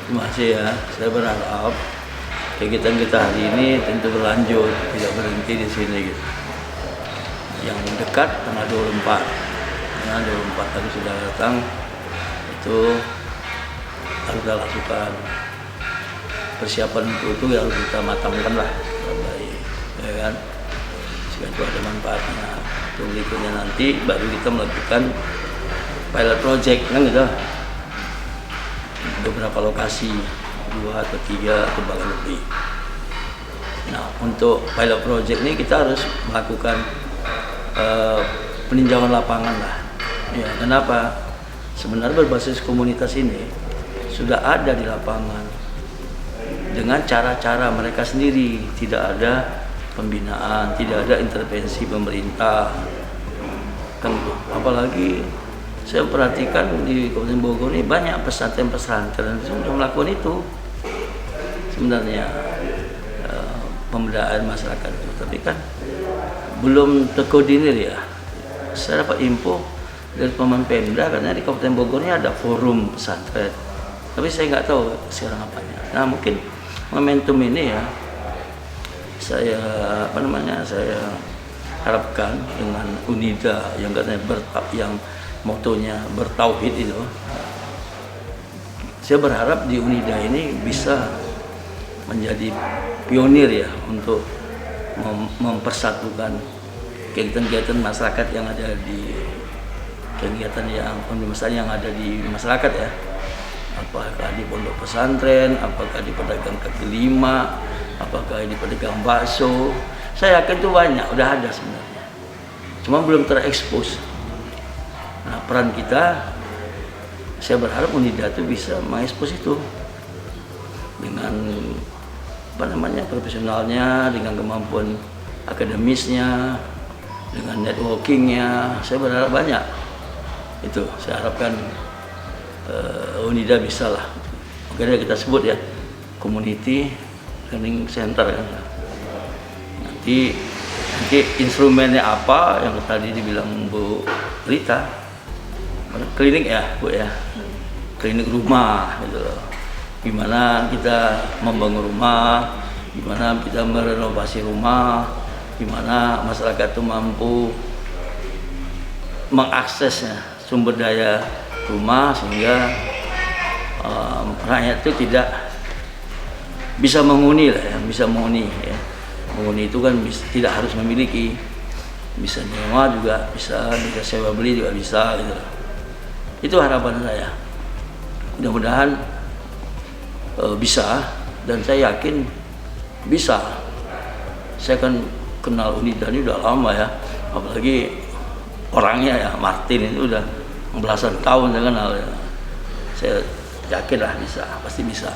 Terima kasih ya. Saya berharap kegiatan kita hari ini tentu berlanjut, tidak berhenti di sini gitu. Yang dekat tanggal 24, tanggal 24 tadi sudah datang, itu harus kita lakukan persiapan untuk itu ya, harus kita matangkan lah baik, ya kan? Jika itu ada manfaatnya. Untuk berikutnya nanti baru kita melakukan pilot project kan gitu. Beberapa lokasi, 2 atau 3 atau bahkan lebih. Nah, untuk pilot project ini kita harus melakukan peninjauan lapangan lah. Ya, kenapa? Sebenarnya berbasis komunitas ini sudah ada di lapangan dengan cara-cara mereka sendiri, tidak ada pembinaan, tidak ada intervensi pemerintah. Kan, apalagi saya perhatikan di Kabupaten Bogor ini banyak pesantren-pesantren yang sudah melakukan itu sebenarnya, pemberdayaan masyarakat itu, tapi kan belum terkoordinir ya. Saya dapat info dari Paman Pemda karena di Kabupaten Bogor ini ada forum pesantren, tapi saya nggak tahu sekarang apanya. Nah, mungkin momentum ini ya saya saya harapkan dengan UNIDA yang katanya yang motonya bertauhid itu, saya berharap di UNIDA ini bisa menjadi pionir ya untuk mempersatukan kegiatan-kegiatan masyarakat yang ada di kegiatan yang ada di masyarakat ya. Apakah di pondok pesantren, apakah di pedagang kaki lima, apakah di pedagang bakso. Saya yakin itu banyak, udah ada sebenarnya. Cuma belum terekspos. Nah, peran kita, saya berharap UNIDA itu bisa mengekspos itu dengan profesionalnya, dengan kemampuan akademisnya, dengan networkingnya. Saya berharap banyak. Itu saya harapkan UNIDA bisa lah. Makanya kita sebut ya Community Learning Center kan. Nanti instrumennya apa yang tadi dibilang Bu Rita, klinik ya Bu ya, klinik rumah gitu loh. Gimana kita membangun rumah, gimana kita merenovasi rumah, gimana masyarakat itu mampu mengaksesnya sumber daya rumah sehingga rakyat itu tidak bisa menghuni lah ya, bisa menghuni ya. Menghuni itu kan tidak harus memiliki, bisa nyewa juga bisa sewa beli juga bisa gitu. Itu harapan saya. Mudah-mudahan bisa, dan saya yakin bisa. Saya kan kenal UNIDA ini udah lama ya, apalagi orangnya ya, Martin itu udah belasan tahun saya kenal ya. Saya yakin lah bisa, pasti bisa.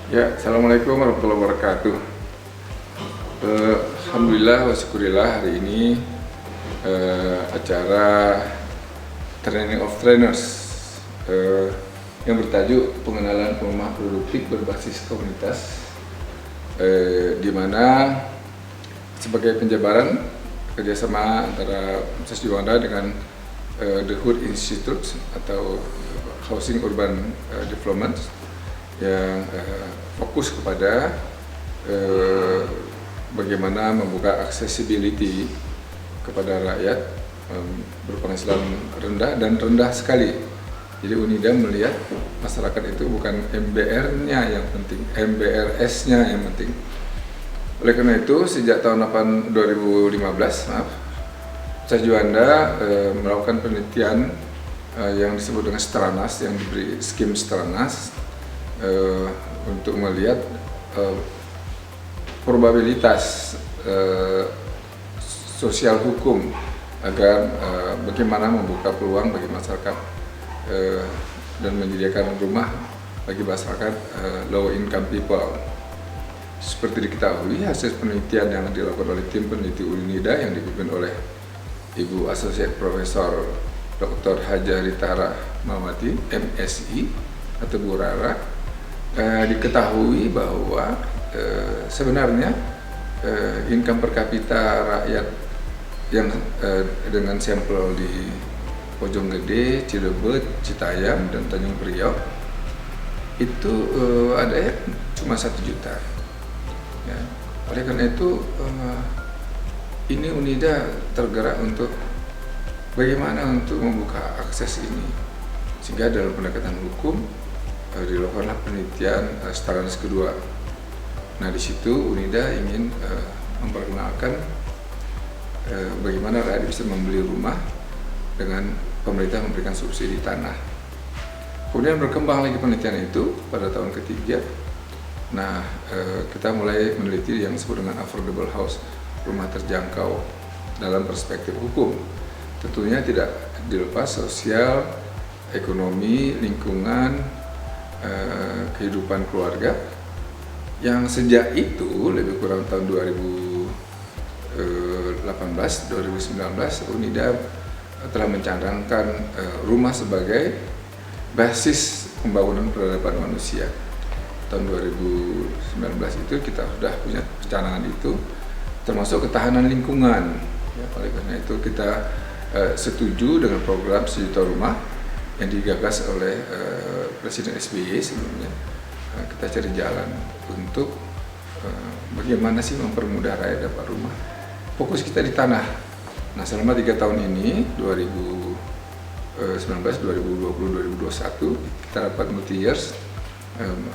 Ya, Assalamualaikum warahmatullahi wabarakatuh. Alhamdulillah wa syukurillah, hari ini acara Training of Trainers yang bertajuk pengenalan pemamah produktif berbasis komunitas, di mana sebagai penjabaran kerjasama antara Universitas Juanda dengan The Hood Institute atau Housing Urban Development yang fokus kepada bagaimana membuka accessibility kepada rakyat berpenghasilan rendah dan rendah sekali. Jadi UNIDA melihat masyarakat itu bukan MBR-nya yang penting, MBRS-nya yang penting. Oleh karena itu, sejak tahun 2015, Universitas Juanda melakukan penelitian yang disebut dengan Stranas, yang diberi skim Stranas, untuk melihat probabilitas sosial hukum agar bagaimana membuka peluang bagi masyarakat dan menyediakan rumah bagi masyarakat low income people. Seperti diketahui, hasil penelitian yang dilakukan oleh tim peneliti UNIDA yang dipimpin oleh Ibu Asosiat Profesor Dr. Haja Ritara Mamati, MSI atau Bu Rara, diketahui bahwa sebenarnya income per kapita rakyat yang dengan sampel di Bojonggede, Cilebut, Citayam, dan Tanjung Priok itu ada cuma 1 juta. Ya. Oleh karena itu ini UNIDA tergerak untuk bagaimana untuk membuka akses ini, sehingga dalam pendekatan hukum dilakukanlah penelitian Staranus kedua. Nah, di situ UNIDA ingin memperkenalkan bagaimana rakyat bisa membeli rumah dengan pemerintah memberikan subsidi tanah. Kemudian berkembang lagi penelitian itu pada tahun ketiga. Nah, kita mulai meneliti yang disebut dengan affordable house, rumah terjangkau dalam perspektif hukum. Tentunya tidak dilepas sosial, ekonomi, lingkungan, kehidupan keluarga. Yang sejak itu lebih kurang tahun 2018-2019 UNIDA telah mencadangkan rumah sebagai basis pembangunan peradaban manusia. Tahun 2019 itu kita sudah punya canangan itu, termasuk ketahanan lingkungan. Ya, oleh karena itu kita setuju dengan program 1 juta rumah yang digagas oleh Presiden SBY sebelumnya. Kita cari jalan untuk bagaimana sih mempermudah rakyat dapat rumah. Fokus kita di tanah. Nah, selama 3 tahun ini 2019, 2020, 2021 kita dapat multi years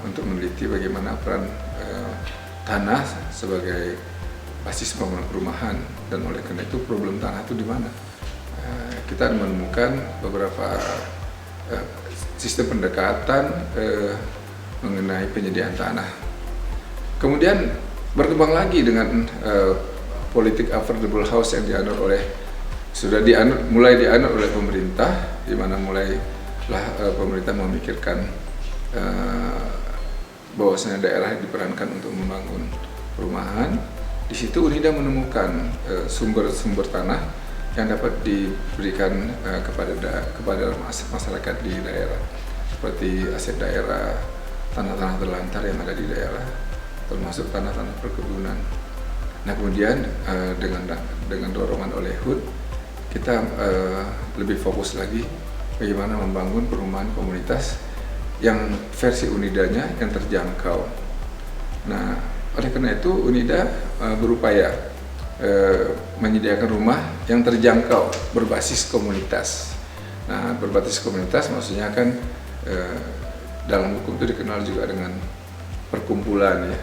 untuk meneliti bagaimana peran tanah sebagai basis pembangunan perumahan, dan oleh karena itu problem tanah itu di mana. Kita menemukan beberapa sistem pendekatan mengenai penyediaan tanah. Kemudian berkembang lagi dengan politik affordable house yang mulai dianut oleh pemerintah, di mana mulailah pemerintah memikirkan bahwasanya daerah diperankan untuk membangun perumahan. Di situ UNIDA menemukan sumber-sumber tanah yang dapat diberikan kepada masyarakat di daerah, seperti aset daerah, tanah-tanah terlantar yang ada di daerah, termasuk tanah-tanah perkebunan. Nah, kemudian dengan dorongan oleh HUT, kita lebih fokus lagi bagaimana membangun perumahan komunitas yang versi UNIDA-nya yang terjangkau. Nah, oleh karena itu UNIDA berupaya menyediakan rumah yang terjangkau berbasis komunitas. Nah, berbasis komunitas maksudnya kan dalam hukum itu dikenal juga dengan perkumpulan, ya.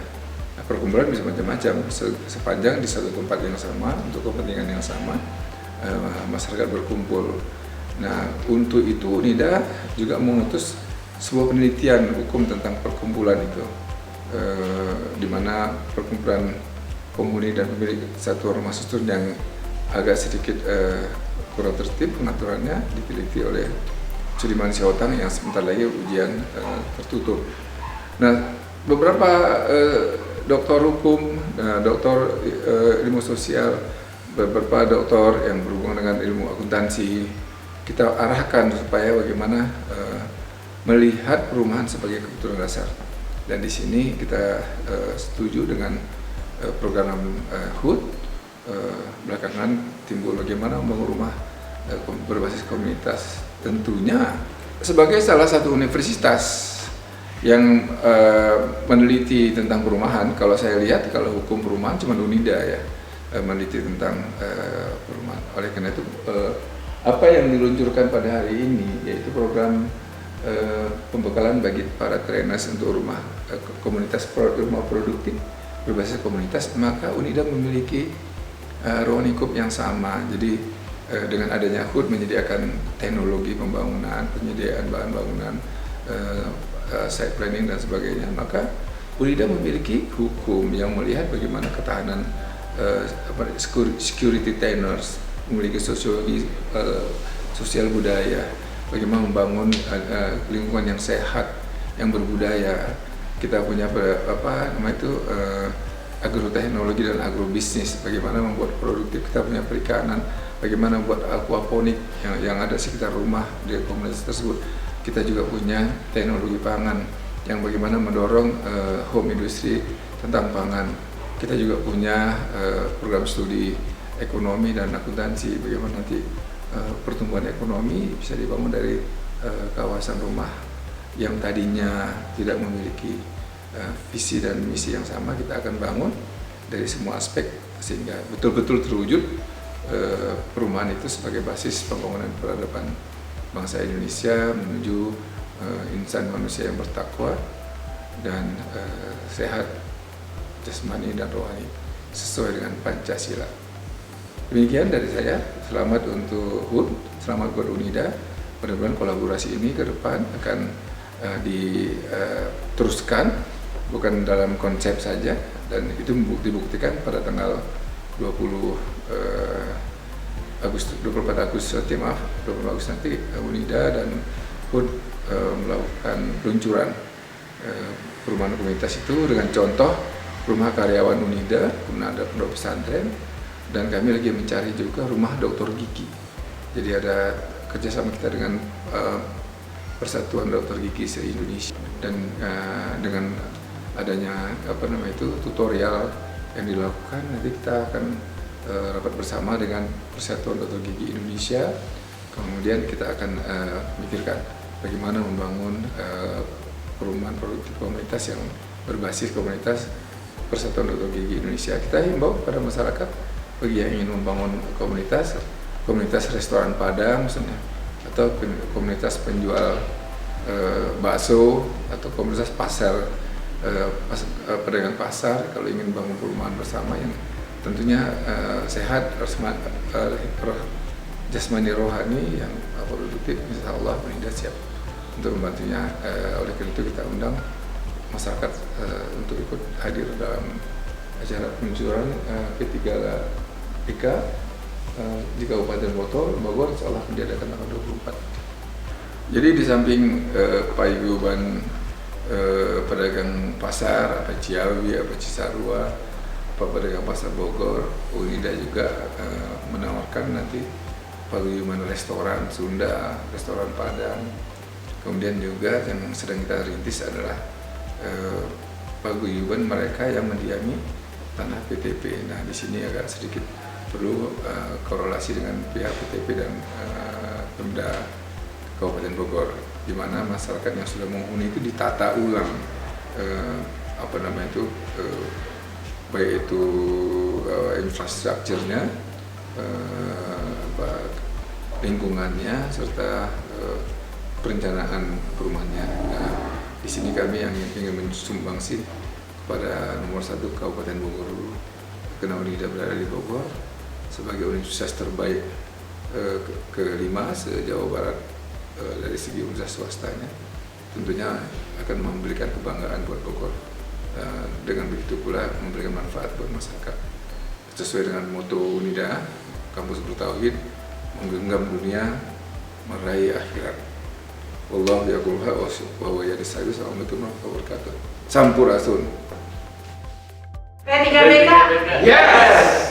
Nah, perkumpulan bisa macam-macam, sepanjang di satu tempat yang sama untuk kepentingan yang sama, masyarakat berkumpul. Nah, untuk itu UNIDA juga mengutus sebuah penelitian hukum tentang perkumpulan itu, di mana perkumpulan penghuni dan pemilik satu rumah susun yang agak sedikit kurang tertib pengaturannya diteliti oleh Sudirman Syahotang yang sebentar lagi ujian tertutup. Nah, beberapa doktor hukum, doktor ilmu sosial, beberapa doktor yang berhubungan dengan ilmu akuntansi, kita arahkan supaya bagaimana melihat perumahan sebagai kebutuhan dasar. Dan di sini kita setuju dengan program HUT. Belakangan timbul bagaimana membangun rumah berbasis komunitas. Tentunya sebagai salah satu universitas yang meneliti tentang perumahan, kalau saya lihat kalau hukum perumahan cuma UNIDA ya meneliti tentang perumahan. Oleh karena itu apa yang diluncurkan pada hari ini yaitu program pembekalan bagi para trainers untuk rumah komunitas rumah produktif berbasis komunitas, maka UNIDA memiliki ruang lingkup yang sama. Jadi dengan adanya HUT menyediakan teknologi pembangunan, penyediaan bahan bangunan, site planning dan sebagainya, maka UNIDA memiliki hukum yang melihat bagaimana ketahanan security tenants, memiliki sosiologi sosial budaya, bagaimana membangun lingkungan yang sehat, yang berbudaya. Kita punya agroteknologi dan agrobisnis, bagaimana membuat produktif. Kita punya perikanan, bagaimana membuat aquaponik yang ada sekitar rumah di komunitas tersebut. Kita juga punya teknologi pangan yang bagaimana mendorong home industry tentang pangan. kita juga punya program studi ekonomi dan akuntansi, bagaimana nanti pertumbuhan ekonomi bisa dibangun dari kawasan rumah yang tadinya tidak memiliki visi dan misi yang sama. Kita akan bangun dari semua aspek sehingga betul-betul terwujud perumahan itu sebagai basis pembangunan peradaban bangsa Indonesia menuju insan manusia yang bertakwa dan sehat jasmani dan rohani sesuai dengan Pancasila. Demikian dari saya. Selamat untuk HUT, selamat buat UNIDA. Mudah-mudahan kolaborasi ini ke depan akan diteruskan, bukan dalam konsep saja, dan itu dibuktikan pada tanggal 24 Agustus nanti UNIDA dan HUT melakukan peluncuran perumahan komunitas itu dengan contoh rumah karyawan UNIDA, kemudian ada pondok pesantren, dan kami lagi mencari juga rumah dokter gigi. Jadi ada kerjasama kita dengan Persatuan Dokter Gigi se-Indonesia, dan dengan adanya tutorial yang dilakukan, nanti kita akan rapat bersama dengan Persatuan Dokter Gigi Indonesia. Kemudian kita akan memikirkan bagaimana membangun perumahan produktif komunitas yang berbasis komunitas Persatuan Dokter Gigi Indonesia. Kita himbau kepada masyarakat bagi yang ingin membangun komunitas restoran Padang misalnya, atau komunitas penjual bakso, atau komunitas pasar pedagang pasar, kalau ingin bangun perumahan bersama yang tentunya sehat, jasmani rohani yang produktif, insya Allah UNIDA siap untuk membantunya. Oleh karena itu kita undang masyarakat untuk ikut hadir dalam acara peluncuran P3K di Kabupaten Bogor, insya Allah diadakan tanggal 24. Jadi di samping paguyuban pedagang pasar, apa Ciawi, apa Cisarua, apa pedagang pasar Bogor, UNIDA juga menawarkan nanti paguyuban restoran Sunda, restoran Padang. Kemudian juga yang sedang kita rintis adalah paguyuban mereka yang mendiami tanah PTP. Nah, di sini agak sedikit perlu korelasi dengan pihak PTP dan Pemda Kabupaten Bogor, di mana masyarakat yang sudah menghuni itu ditata ulang baik itu infrastrukturnya, lingkungannya, serta perencanaan perumahannya. Nah, di sini kami yang ingin mensumbangsi kepada nomor 1 Kabupaten Bogor, karena UNIDA berada di Bogor sebagai universitas terbaik ke-5 se-Jawa Barat dari segi universitas swastanya, tentunya akan memberikan kebanggaan buat Bogor. Dengan begitu pula memberikan manfaat buat masyarakat. Sesuai dengan moto UNIDA, kampus bertauhid, menggenggam dunia, meraih akhirat. Wallahu yaqul wa huwa yahdi. Assalamualaikum warahmatullahi wabarakatuh. Sampurasun. P3BK? Yes!